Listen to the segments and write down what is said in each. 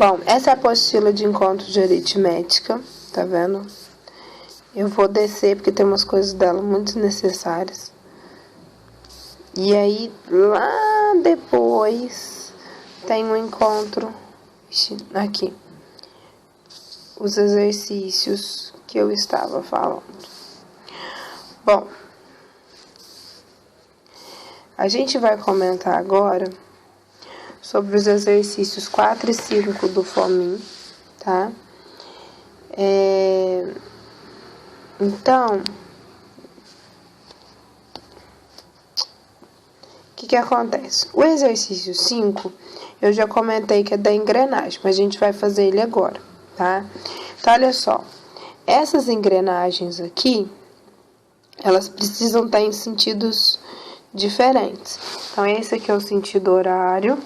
Bom, essa é a apostila de encontro de aritmética, tá vendo? Eu vou descer porque tem umas coisas dela muito necessárias. E aí, lá depois, tem um encontro aqui. Os exercícios que eu estava falando. Bom, a gente vai comentar agora sobre os exercícios 4 e 5 do FOMIN, tá? Então, o que acontece? O exercício 5, eu já comentei que é da engrenagem, mas a gente vai fazer ele agora, tá? Então, olha só, essas engrenagens aqui, elas precisam estar em sentidos diferentes. Então, esse aqui é o sentido horário,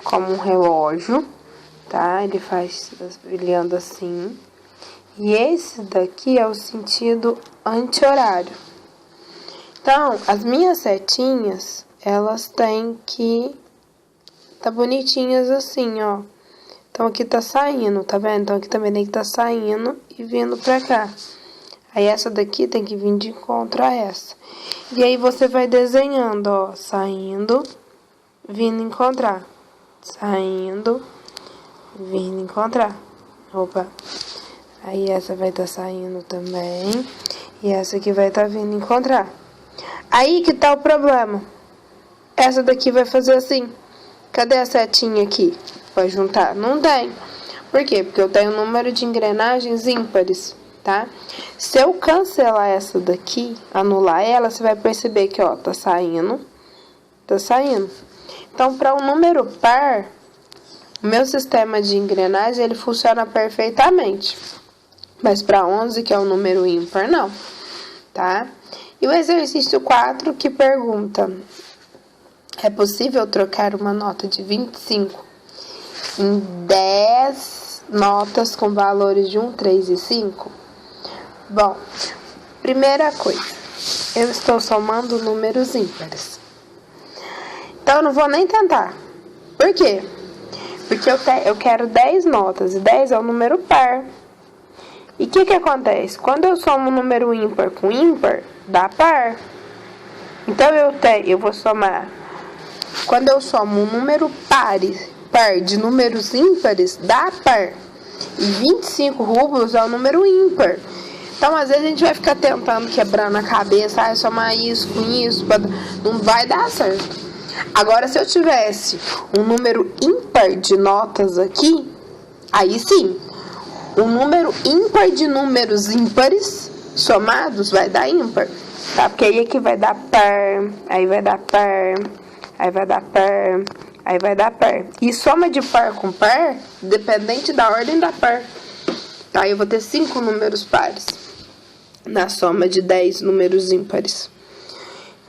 como um relógio, tá? Ele anda assim. E esse daqui é o sentido anti-horário. Então, as minhas setinhas, elas têm que tá bonitinhas assim, ó. Então, aqui tá saindo, tá vendo? Então, aqui também tem que tá saindo e vindo pra cá. Aí, essa daqui tem que vir de encontro a essa. E aí, você vai desenhando, ó, saindo, vindo encontrar. Saindo, vindo encontrar. Opa. Aí, essa vai estar saindo também. E essa aqui vai estar vindo encontrar. Aí que tá o problema. Essa daqui vai fazer assim. Cadê a setinha aqui? Vai juntar? Não tem. Por quê? Porque eu tenho um número de engrenagens ímpares, tá? Se eu cancelar essa daqui, anular ela, você vai perceber que, ó, tá saindo. Tá saindo. Então, para um número par, o meu sistema de engrenagem, ele funciona perfeitamente. Mas para 11, que é um número ímpar, não, tá? E o exercício 4 que pergunta: é possível trocar uma nota de 25 em 10 notas com valores de 1, 3 e 5? Bom, primeira coisa, eu estou somando números ímpares. Então, eu não vou nem tentar. Por quê? Porque eu quero 10 notas, e 10 é um número par. E o que acontece? Quando eu somo um número ímpar com ímpar, dá par. Então, eu vou somar. Quando eu somo um número par de números ímpares, dá par. E 25 rublos é um número ímpar. Então, às vezes, a gente vai ficar tentando, quebrando a cabeça, somar isso com isso, não vai dar certo. Agora, se eu tivesse um número ímpar de notas aqui, aí sim. Um número ímpar de números ímpares somados vai dar ímpar, tá? Porque aí aqui vai dar par, aí vai dar par, aí vai dar par, aí vai dar par. E soma de par com par, dependente da ordem da par. Aí eu vou ter 5 números pares na soma de 10 números ímpares.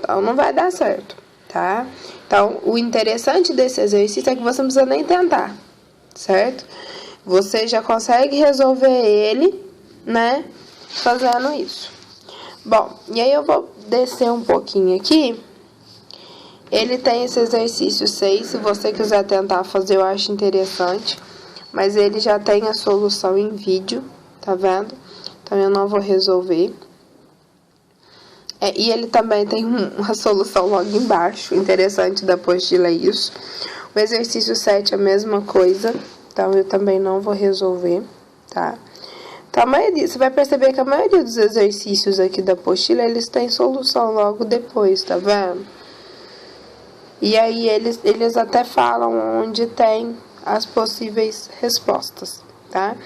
Então, não vai dar certo, tá? Então, o interessante desse exercício é que você não precisa nem tentar, certo? Você já consegue resolver ele, né, fazendo isso. Bom, e aí eu vou descer um pouquinho aqui. Ele tem esse exercício 6, se você quiser tentar fazer, eu acho interessante. Mas ele já tem a solução em vídeo, tá vendo? Então, eu não vou resolver. E ele também tem uma solução logo embaixo, interessante da apostila é isso. O exercício 7 é a mesma coisa. Então, eu também não vou resolver, tá? Então, você vai perceber que a maioria dos exercícios aqui da apostila, eles têm solução logo depois, tá vendo? E aí, eles até falam onde tem as possíveis respostas, tá?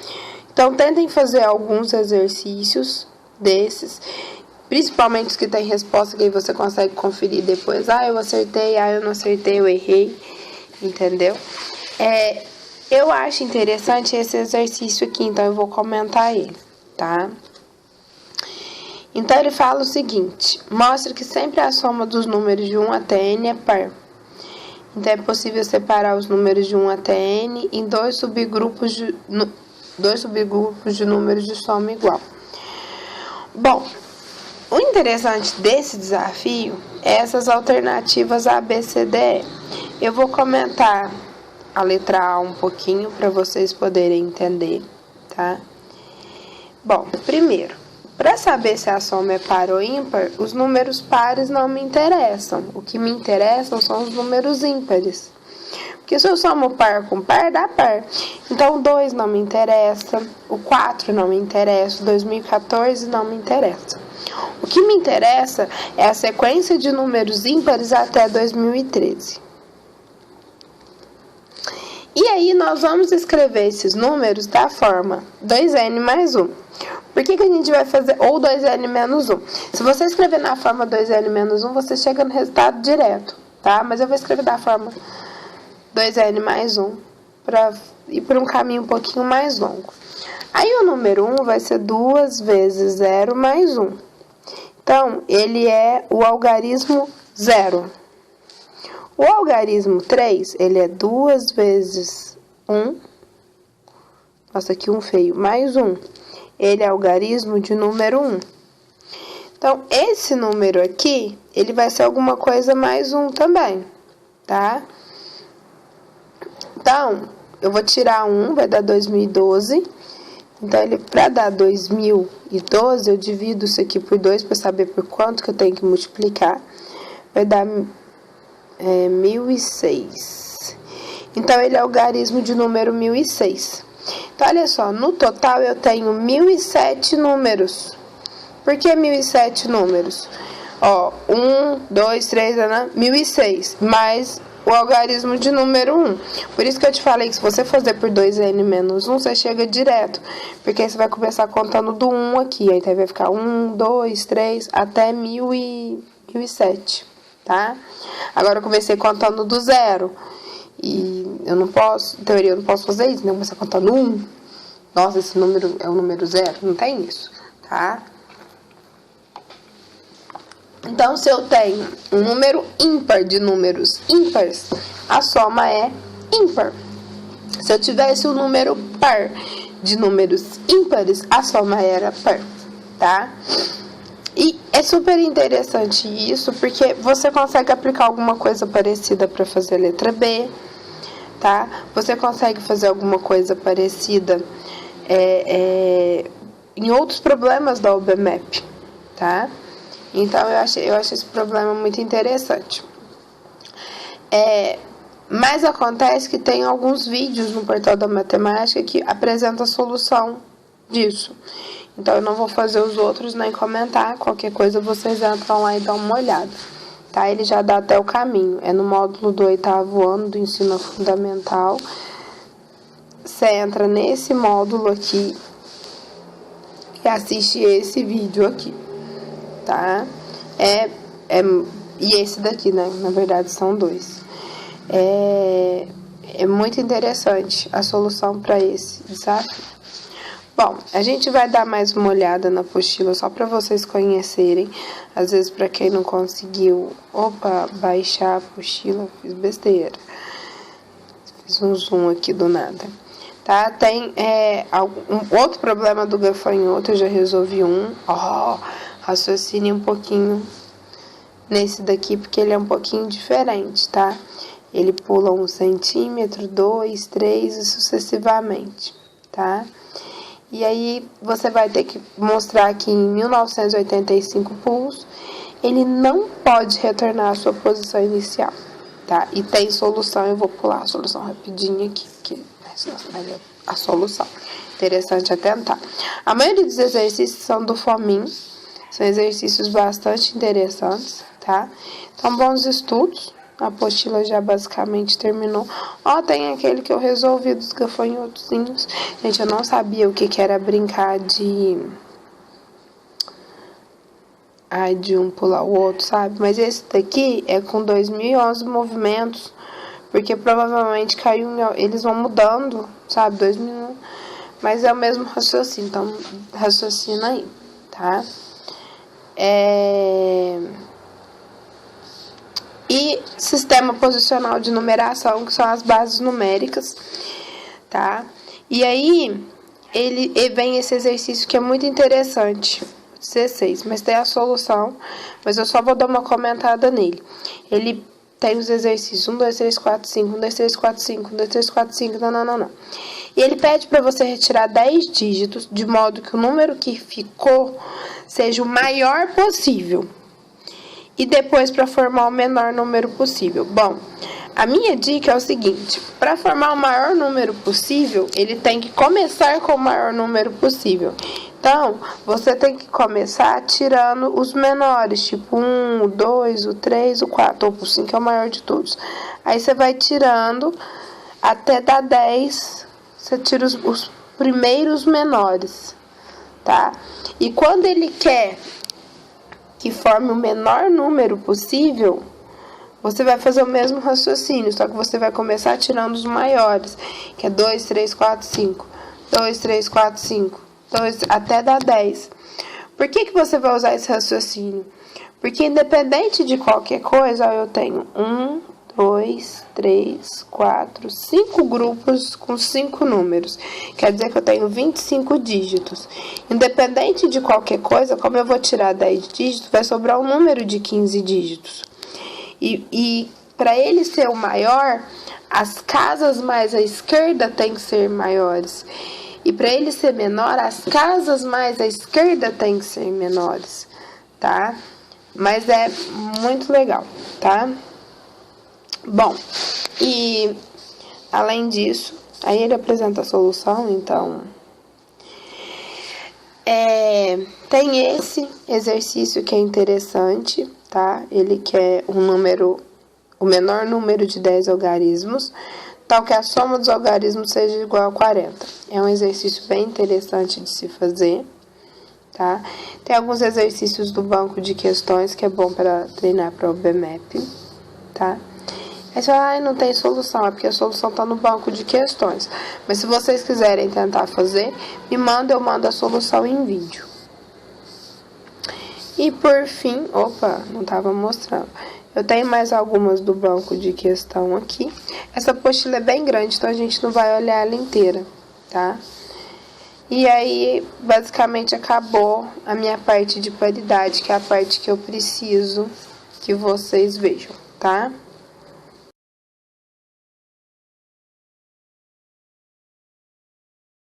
Então, tentem fazer alguns exercícios desses, principalmente os que tem resposta, que aí você consegue conferir depois. Ah, eu acertei, eu não acertei, eu errei, entendeu? Eu acho interessante esse exercício aqui, então eu vou comentar ele, tá? Então, ele fala o seguinte: mostra que sempre a soma dos números de 1 até n é par. Então, é possível separar os números de 1 até n em dois subgrupos de números de soma igual. Bom, o interessante desse desafio é essas alternativas A, B, C, D, E. Eu vou comentar a letra A um pouquinho para vocês poderem entender, tá? Bom, primeiro, para saber se a soma é par ou ímpar, os números pares não me interessam. O que me interessam são os números ímpares. Porque se eu somo par com par, dá par. Então, o 2 não me interessa, o 4 não me interessa, o 2014 não me interessa. O que me interessa é a sequência de números ímpares até 2013. E aí, nós vamos escrever esses números da forma 2n mais 1. Por que a gente vai fazer ou 2n menos 1? Se você escrever na forma 2n menos 1, você chega no resultado direto, tá? Mas eu vou escrever da forma 2n mais 1 para ir por um caminho um pouquinho mais longo. Aí, o número 1 vai ser 2 vezes 0 mais 1. Então, ele é o algarismo 0. O algarismo 3, ele é 2 vezes 1. Nossa, aqui um feio. Mais 1. Ele é algarismo de número 1. Então, esse número aqui, ele vai ser alguma coisa mais 1 também, tá? Então, eu vou tirar 1, vai dar 2012. Então, para dar 2012, eu divido isso aqui por 2 para saber por quanto que eu tenho que multiplicar. Vai dar 1006. Então, ele é algarismo de número 1006. Então, olha só, no total eu tenho 1007 números. Por que 1007 números? Ó, 1, 2, 3, 1006, mais o algarismo de número 1. Por isso que eu te falei que se você fazer por 2n menos 1, você chega direto. Porque aí você vai começar contando do 1 aqui. Aí vai ficar 1, 2, 3, até 1007, tá? Agora eu comecei contando do 0. E eu não posso, em teoria eu não posso fazer isso, né? Eu começar contando 1. Nossa, esse número é o número 0. Não tem isso, tá? Então, se eu tenho um número ímpar de números ímpares, a soma é ímpar. Se eu tivesse um número par de números ímpares, a soma era par, tá? E é super interessante isso, porque você consegue aplicar alguma coisa parecida para fazer a letra B, tá? Você consegue fazer alguma coisa parecida em outros problemas da OBMAP, tá? Então, eu acho esse problema muito interessante. Mas acontece que tem alguns vídeos no portal da matemática que apresentam a solução disso. Então, eu não vou fazer os outros nem comentar. Qualquer coisa, vocês entram lá e dão uma olhada. Tá? Ele já dá até o caminho. É no módulo do 8º ano do ensino fundamental. Você entra nesse módulo aqui e assiste esse vídeo aqui. Tá? E esse daqui, né? Na verdade, são 2. É muito interessante a solução para esse desafio. Bom, a gente vai dar mais uma olhada na apostila só para vocês conhecerem. Às vezes, para quem não conseguiu, baixar a apostila, fiz besteira. Fiz um zoom aqui do nada. Tá? Tem outro problema do gafanhoto, eu já resolvi um. Raciocine um pouquinho nesse daqui, porque ele é um pouquinho diferente, tá? Ele pula 1 centímetro, 2, 3 e sucessivamente, tá? E aí, você vai ter que mostrar que em 1985 pulos, ele não pode retornar à sua posição inicial, tá? E tem solução, eu vou pular a solução rapidinho aqui, porque a solução. Interessante atentar. A maioria dos exercícios são do FOMIN. São exercícios bastante interessantes, tá? Então, bons estudos. A apostila já basicamente terminou. Tem aquele que eu resolvi dos gafanhotozinhos. Gente, eu não sabia o que era brincar de um pular o outro, sabe? Mas esse daqui é com 2011 movimentos. Porque provavelmente caiu... Eles vão mudando, sabe? 2001. Mas é o mesmo raciocínio. Então, raciocina aí, tá? E sistema posicional de numeração, que são as bases numéricas, tá? E aí, ele vem esse exercício que é muito interessante, 16, mas tem a solução, mas eu só vou dar uma comentada nele. Ele tem os exercícios 1, 2, 3, 4, 5, 1, 2, 3, 4, 5, 1, 2, 3, 4, 5, não. E ele pede para você retirar 10 dígitos, de modo que o número que ficou seja o maior possível. E depois para formar o menor número possível. Bom, a minha dica é o seguinte: para formar o maior número possível, ele tem que começar com o maior número possível. Então, você tem que começar tirando os menores, tipo 1, o 2, o 3, o 4, ou o 5 é o maior de todos. Aí você vai tirando até dar 10, você tira os primeiros menores, tá? E quando ele quer que forme o menor número possível, você vai fazer o mesmo raciocínio, só que você vai começar tirando os maiores, que é 2, 3, 4, 5. 2, 3, 4, 5. 2, até dar 10. Por que você vai usar esse raciocínio? Porque independente de qualquer coisa, eu tenho 1, 2, 3, 4, 5 grupos com 5 números. Quer dizer que eu tenho 25 dígitos. Independente de qualquer coisa, como eu vou tirar 10 dígitos, vai sobrar um número de 15 dígitos. E para ele ser o maior, as casas mais à esquerda têm que ser maiores. E para ele ser menor, as casas mais à esquerda têm que ser menores, tá? Mas é muito legal, tá? Bom, e além disso, aí ele apresenta a solução, então tem esse exercício que é interessante, tá? Ele quer o menor número de 10 algarismos, tal que a soma dos algarismos seja igual a 40. É um exercício bem interessante de se fazer, tá? Tem alguns exercícios do banco de questões que é bom para treinar para o BMAP, tá? Aí você fala, não tem solução, é porque a solução está no banco de questões. Mas se vocês quiserem tentar fazer, me manda, eu mando a solução em vídeo. E por fim, não estava mostrando. Eu tenho mais algumas do banco de questão aqui. Essa apostila é bem grande, então a gente não vai olhar ela inteira, tá? E aí, basicamente, acabou a minha parte de paridade, que é a parte que eu preciso que vocês vejam, tá?